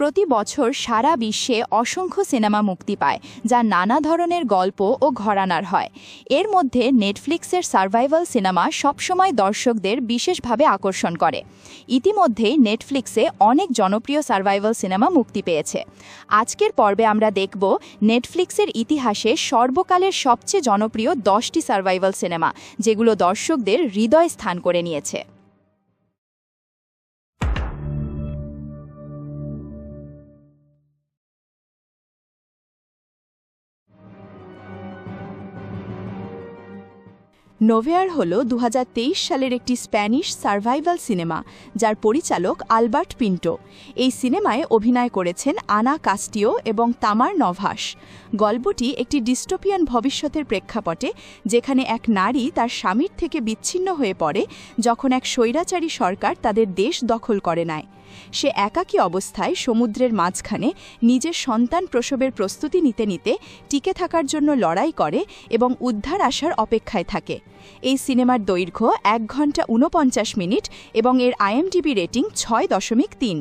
প্রতি বছর সারা বিশ্বে অসংখ্য সিনেমা মুক্তি পায় যা নানা ধরনের গল্প ও ঘরানার হয়। এর মধ্যে নেটফ্লিক্সের সার্ভাইভাল সিনেমা সবসময় দর্শকদের বিশেষভাবে আকর্ষণ করে। ইতিমধ্যেই নেটফ্লিক্সে অনেক জনপ্রিয় সার্ভাইভাল সিনেমা মুক্তি পেয়েছে। আজকের পর্বে আমরা দেখব নেটফ্লিক্সের ইতিহাসে সর্বকালের সবচেয়ে জনপ্রিয় 10টি সার্ভাইভাল সিনেমা, যেগুলো দর্শকদের হৃদয় স্থান করে নিয়েছে। নোভেয়ার হল 2023 সালের একটি স্প্যানিশ সার্ভাইভাল সিনেমা, যার পরিচালক আলবার্ট পিন্টো। এই সিনেমায় অভিনয় করেছেন আনা কাস্টিও এবং তামার নভাস। গল্পটি একটি ডিস্টোপিয়ান ভবিষ্যতের প্রেক্ষাপটে, যেখানে এক নারী তার স্বামীর থেকে বিচ্ছিন্ন হয়ে পড়ে যখন এক স্বৈরাচারী সরকার তাদের দেশ দখল করে নেয়। সে একাকী অবস্থায় সমুদ্রের মাঝখানে নিজের সন্তান প্রসবের প্রস্তুতি নিতে নিতে টিকে থাকার জন্য লড়াই করে এবং উদ্ধার আসার অপেক্ষায় থাকে। এই সিনেমার দৈর্ঘ্য 1 ঘন্টা 49 মিনিট এবং এর IMDb rating 6.3।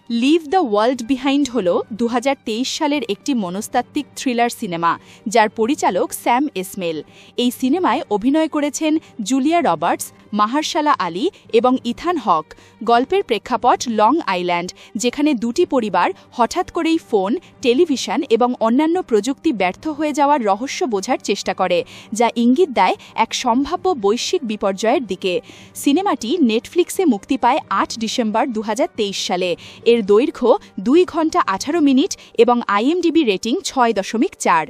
Leave the world behind হল 2023 সালের একটি মনস্তাত্ত্বিক থ্রিলার সিনেমা, যার পরিচালক স্যাম এসমেল। এই সিনেমায় অভিনয় করেছেন জুলিয়া রবার্টস, মাহারশালা আলী এবং ইথান হক। গল্পের প্রেক্ষাপট লং আইল্যান্ড, যেখানে দুটি পরিবার হঠাৎ করেই ফোন, টেলিভিশন এবং অন্যান্য প্রযুক্তি ব্যর্থ হয়ে যাওয়ার রহস্য বোঝার চেষ্টা করে, যা ইঙ্গিত দেয় এক সম্ভাব্য বৈশ্বিক বিপর্যয়ের দিকে। সিনেমাটি নেটফ্লিক্সে মুক্তি পায় 8 ডিসেম্বর 2023 সালে। এর দৈর্ঘ্য 2 ঘন্টা 18 মিনিট এবং আইএমডিবি রেটিং 6.4।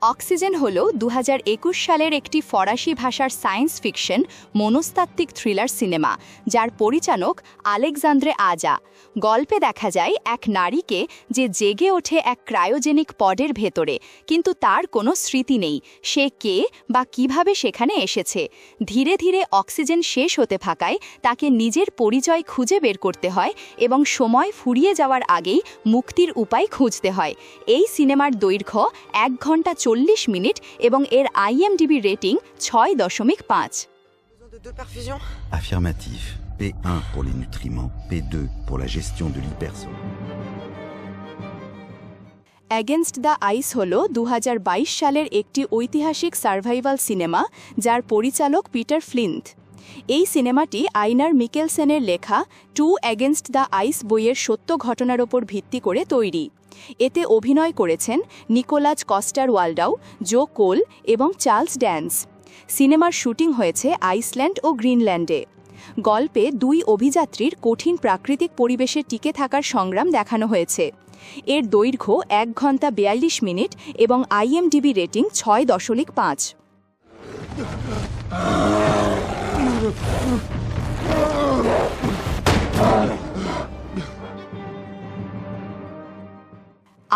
অক্সিজেন হল 2021 সালের একটি ফরাসি ভাষার সায়েন্স ফিকশন মনস্তাত্ত্বিক থ্রিলার সিনেমা, যার পরিচালক আলেকজান্দ্রে আজা। গল্পে দেখা যায় এক নারীকে যে জেগে ওঠে এক ক্রায়োজেনিক পডের ভেতরে, কিন্তু তার কোনো স্মৃতি নেই সে কে বা কিভাবে সেখানে এসেছে। ধীরে ধীরে অক্সিজেন শেষ হতে থাকায় তাকে নিজের পরিচয় খুঁজে বের করতে হয় এবং সময় ফুরিয়ে যাওয়ার আগেই মুক্তির উপায় খুঁজতে হয়। এই সিনেমার দৈর্ঘ্য 1 ঘন্টা 40 মিনিট এবং এর IMDb rating 6.5। Affirmatif. P1 pour les nutriments, P2 pour la gestion de l'hypersol. Against the ice হল 2022 সালের একটি ঐতিহাসিক সার্ভাইভাল সিনেমা, যার পরিচালক পিটার ফ্লিন্থ। এই সিনেমাটি আইনার মিকেলসেনের লেখা টু অ্যাগেনস্ট দ্য আইস বইয়ের সত্য ঘটনার ওপর ভিত্তি করে তৈরি। এতে অভিনয় করেছেন নিকোলাস কস্টার ওয়াল্ডাউ, জো কোল এবং চার্লস ড্যান্স। সিনেমার শুটিং হয়েছে আইসল্যান্ড ও গ্রিনল্যান্ডে। গল্পে 2 অভিযাত্রীর কঠিন প্রাকৃতিক পরিবেশে টিকে থাকার সংগ্রাম দেখানো হয়েছে। এর দৈর্ঘ্য 1 ঘন্টা 42 মিনিট এবং আইএমডিবি রেটিং 6.5।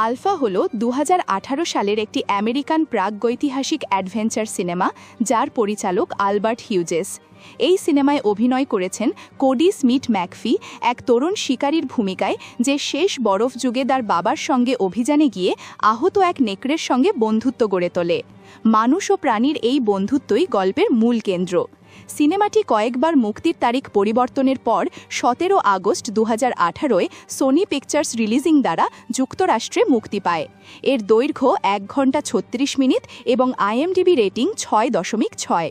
আলফা হল 2018 সালের একটি আমেরিকান প্রাগৈতিহাসিক অ্যাডভেঞ্চার সিনেমা, যার পরিচালক আলবার্ট হিউজেস। এই সিনেমায় অভিনয় করেছেন কোডি স্মিথ ম্যাকফি, এক তরুণ শিকারীর ভূমিকায় যে শেষ বরফ যুগে তার বাবার সঙ্গে অভিযানে গিয়ে আহত এক নেকড়ের সঙ্গে বন্ধুত্ব গড়ে তোলে। মানুষ ও প্রাণীর এই বন্ধুত্বই গল্পের মূল কেন্দ্র। সিনেমাটি কয়েকবার মুক্তির তারিখ পরিবর্তনের পর 17 আগস্ট 2018 সোনি পিকচার্স রিলিজিং দ্বারা যুক্তরাষ্ট্রে মুক্তি পায়। এর দৈর্ঘ্য 1 ঘন্টা 36 মিনিট এবং আইএমডিবি রেটিং 6.6।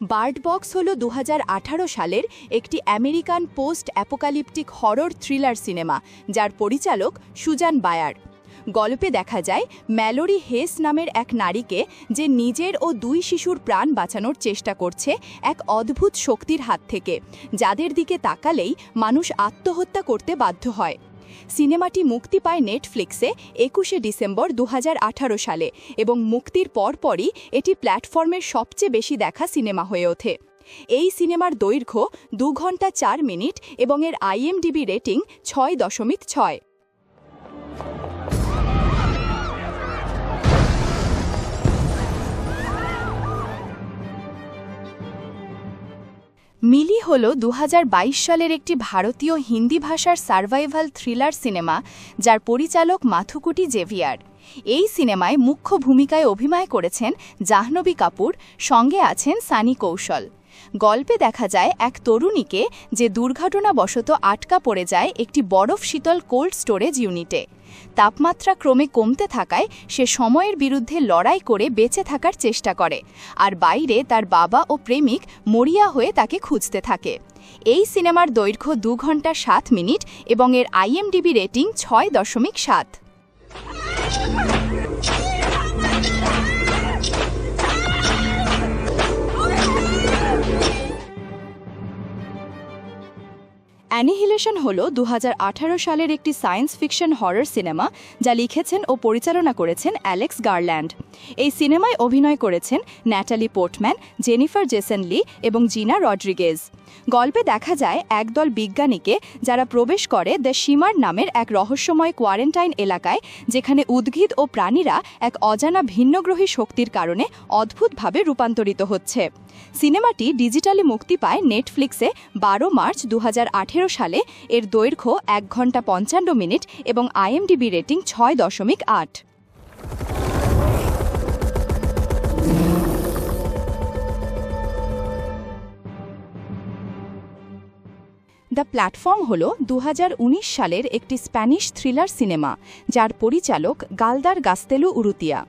বার্ড বক্স হল 2018 সালের একটি American post apocalyptic horror thriller সিনেমা, যার পরিচালক সুজান বায়ার। গল্পে দেখা যায় ম্যালোরি হেস নামের এক নারীকে, যে নিজের ও 2 শিশুর প্রাণ বাঁচানোর চেষ্টা করছে এক অদ্ভুত শক্তির হাত থেকে, যাদের দিকে তাকালেই মানুষ আত্মহত্যা করতে বাধ্য হয়। সিনেমাটি মুক্তি পায় নেটফ্লিক্সে 21 ডিসেম্বর 2018 সালে এবং মুক্তির পরপরই এটি প্ল্যাটফর্মের সবচেয়ে বেশি দেখা সিনেমা হয়ে ওঠে। এই সিনেমার দৈর্ঘ্য 2 ঘন্টা 4 মিনিট এবং এর আইএমডিবি রেটিং 6.6। মিলি হল 2022 সালের একটি ভারতীয় হিন্দি ভাষার সার্ভাইভাল থ্রিলার সিনেমা যার পরিচালক মাথুকুটি জেভিয়ার। এই সিনেমায় মুখ্য ভূমিকায় অভিনয় করেছেন জাহ্নবী কাপুর, সঙ্গে আছেন সানি কৌশল। গল্পে দেখা যায় এক তরুণীকে যে দুর্ঘটনাবশত আটকা পড়ে যায় একটি বরফ শীতল কোল্ড স্টোরেজ ইউনিটে। তাপমাত্রা ক্রমে কমতে থাকায় সে সময়ের বিরুদ্ধে লড়াই করে বেঁচে থাকার চেষ্টা করে, আর বাইরে তার বাবা ও প্রেমিক মরিয়া হয়ে তাকে খুঁজতে থাকে। এই সিনেমার দৈর্ঘ্য 2 ঘন্টা 7 মিনিট এবং এর IMDb রেটিং 6.7। অ্যানিহিলেশন হল 2018 সালের একটি সায়েন্স ফিকশন হরর সিনেমা যা লিখেছেন ও পরিচালনা করেছেন অ্যালেক্স গারল্যান্ড। এই সিনেমায় অভিনয় করেছেন ন্যাটালি পোর্টম্যান, জেনিফার জেসন লি এবং জিনা রড্রিগেজ। গল্পে দেখা যায় একদল বিজ্ঞানীকে যারা প্রবেশ করে দ্য শিমার নামের এক রহস্যময় কোয়ারেন্টাইন এলাকায়, যেখানে উদ্ভিদ ও প্রাণীরা এক অজানা ভিন্নগ্রহী শক্তির কারণে অদ্ভুতভাবে রূপান্তরিত হচ্ছে। সিনেমাটি ডিজিটালি মুক্তি পায় নেটফ্লিক্সে 12 মার্চ 2018 সালে। এর দৈর্ঘ্য 1 ঘন্টা 55 মিনিট এবং IMDb রেটিং 6.8। দ্য প্ল্যাটফর্ম হল 2019 সালের একটি স্প্যানিশ থ্রিলার সিনেমা যার পরিচালক গালদার গাস্তেলু উরুতিয়া।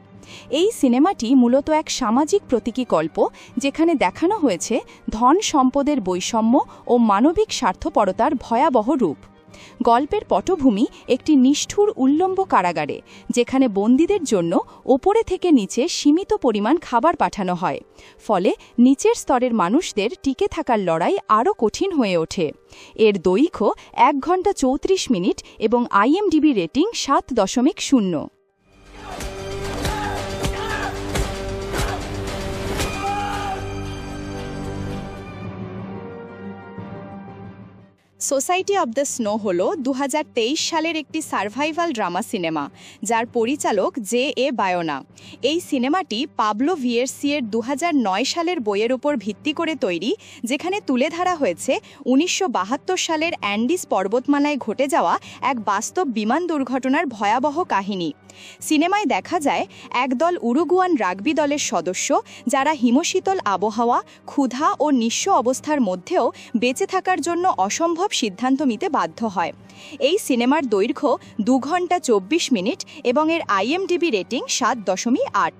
এই সিনেমাটি মূলত এক সামাজিক প্রতীকী গল্প, যেখানে দেখানো হয়েছে ধন সম্পদের বৈষম্য ও মানবিক স্বার্থপরতার ভয়াবহ রূপ। গল্পের পটভূমি একটি নিষ্ঠুর উল্লম্ব কারাগারে, যেখানে বন্দীদের জন্য ওপরে থেকে নিচে সীমিত পরিমাণ খাবার পাঠানো হয়, ফলে নিচের স্তরের মানুষদের টিকে থাকার লড়াই আরও কঠিন হয়ে ওঠে। এর দৈর্ঘ্য 1 ঘন্টা 34 মিনিট এবং IMDb rating 7.0। Society of the snow হল 2023 সালের একটি সার্ভাইভাল ড্রামা সিনেমা যার পরিচালক জে.এ. বায়োনা। এই সিনেমাটি পাবলো ভিয়েরসিয়ের 2009 সালের বইয়ের উপর ভিত্তি করে তৈরি, যেখানে তুলে ধরা হয়েছে 1972 সালের অ্যান্ডিস পর্বতমালায় ঘটে যাওয়া এক বাস্তব বিমান দুর্ঘটনার ভয়াবহ কাহিনী। সিনেমায় দেখা যায় একদল উরুগুয়ান রাগবি দলের সদস্য যারা হিমশীতল আবহাওয়া, ক্ষুধা ও নিঃস্ব অবস্থার মধ্যেও বেঁচে থাকার জন্য অসম্ভব সিদ্ধান্ত নিতে বাধ্য হয়। এই সিনেমার দৈর্ঘ্য 2 ঘন্টা 24 মিনিট এবং এর IMDb রেটিং 7.8।